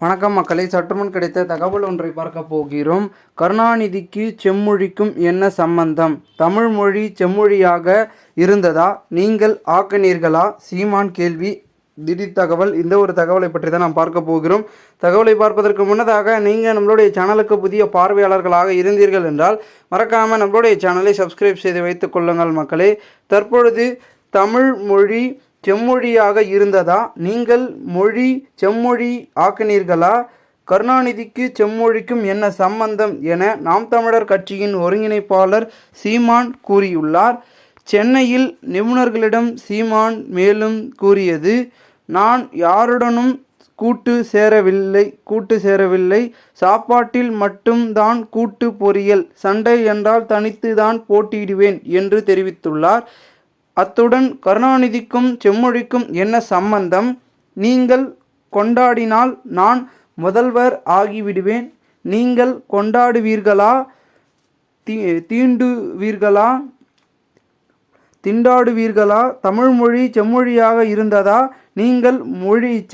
வணக்கம் மக்களே, சற்றுமுன் கிடைத்த தகவல் ஒன்றை பார்க்க போகிறோம். கருணாநிதிக்கு செம்மொழிக்கும் என்ன சம்பந்தம்? தமிழ் மொழி செம்மொழியாக இருந்ததா? நீங்கள் ஆக்கினீர்களா? சீமான் கேள்வி. திடீர் தகவல். இந்த ஒரு தகவலை பற்றி தான் நாம் பார்க்க போகிறோம். தகவலை பார்ப்பதற்கு முன்னதாக நீங்கள் நம்மளுடைய சேனலுக்கு புதிய பார்வையாளர்களாக இருந்தீர்கள் என்றால் மறக்காமல் நம்மளுடைய சேனலை சப்ஸ்கிரைப் செய்து வைத்துக் கொள்ளுங்கள் மக்களே. தற்பொழுது தமிழ் மொழி செம்மொழியாக இருந்ததா? நீங்கள் மொழி செம்மொழி ஆக்கினீர்களா? கருணாநிதிக்கு செம்மொழிக்கும் என்ன சம்பந்தம் என நாம் தமிழர் கட்சியின் ஒருங்கிணைப்பாளர் சீமான் கூறியுள்ளார். சென்னையில் நிபுணர்களிடம் சீமான் மேலும் கூறியது, நான் யாருடனும் கூட்டு சேரவில்லை. சாப்பாட்டில் மட்டும்தான் கூட்டு பொரியல். சண்டை என்றால் தனித்து தான் போட்டியிடுவேன் என்று தெரிவித்துள்ளார். அத்துடன் கருணாநிதிக்கும் செம்மொழிக்கும் என்ன சம்பந்தம்? நீங்கள் கொண்டாடினால் நான் முதல்வர் ஆகிவிடுவேன். நீங்கள் கொண்டாடுவீர்களா? திண்டாடுவீர்களா? தமிழ்மொழி செம்மொழியாக இருந்ததா? நீங்கள்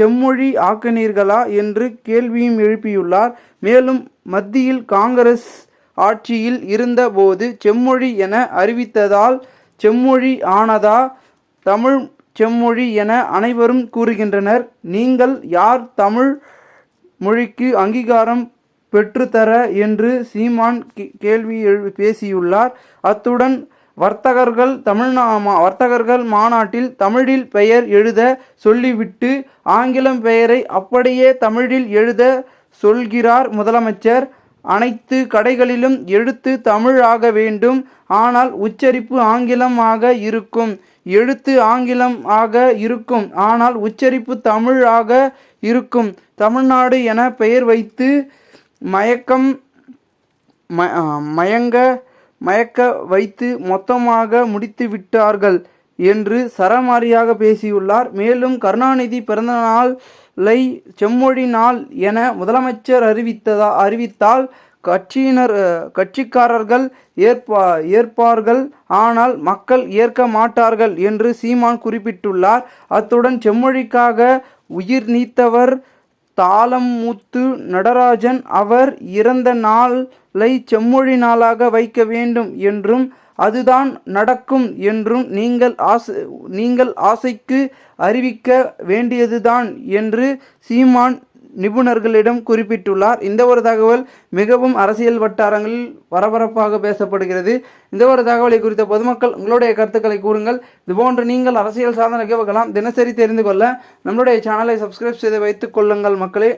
செம்மொழி ஆக்கினீர்களா என்று கேள்வியும் எழுப்பியுள்ளார். மேலும் மத்தியில் காங்கிரஸ் ஆட்சியில் இருந்த போது செம்மொழி என அறிவித்ததால் செம்மொழி ஆனதா? தமிழ் செம்மொழி என அனைவரும் கூறுகின்றனர். நீங்கள் யார் தமிழ் மொழிக்கு அங்கீகாரம் பெற்றுத்தர என்று சீமான் கேள்வி பேசியுள்ளார். அத்துடன் வர்த்தகர்கள் மாநாட்டில் தமிழில் பெயர் எழுத சொல்லிவிட்டு ஆங்கிலம் பெயரை அப்படியே தமிழில் எழுத சொல்கிறார் முதலமைச்சர். அனைத்து கடைகளிலும் எழுத்து தமிழ் ஆக வேண்டும், ஆனால் உச்சரிப்பு ஆங்கிலமாக இருக்கும். எழுத்து ஆங்கிலம் ஆக இருக்கும், ஆனால் உச்சரிப்பு தமிழ் ஆக இருக்கும். தமிழ்நாடு என பெயர் வைத்து மயக்க வைத்து மொத்தமாக முடித்து விட்டார்கள் என்று சரமாரியாக பேசியுள்ளார். மேலும் கருணாநிதி பிறந்த நாளை செம்மொழி நாள் என முதலமைச்சர் அறிவித்தால் கட்சிக்காரர்கள் ஏற்பார்கள், ஆனால் மக்கள் ஏற்க மாட்டார்கள் என்று சீமான் குறிப்பிட்டுள்ளார். அத்துடன் செம்மொழிக்காக உயிர் நீத்தவர் தாளமுத்து நடராஜன், அவர் இறந்த நாளை செம்மொழி நாளாக வைக்க வேண்டும் என்றும் அதுதான் நடக்கும் என்றும் நீங்கள் ஆசைக்கு அறிவிக்க வேண்டியதுதான் என்று சீமான் நிபுணர்களிடம் குறிப்பிட்டுள்ளார். இந்த ஒரு தகவல் மிகவும் அரசியல் வட்டாரங்களில் பரபரப்பாக பேசப்படுகிறது. இந்த ஒரு தகவலை குறித்த பொதுமக்கள் உங்களுடைய கருத்துக்களை கூறுங்கள். இதுபோன்று நீங்கள் அரசியல் சார்ந்த நிகழ்வுகளாம் தினசரி தெரிந்து கொள்ள நம்மளுடைய சேனலை சப்ஸ்கிரைப் செய்து வைத்துக் கொள்ளுங்கள் மக்களே.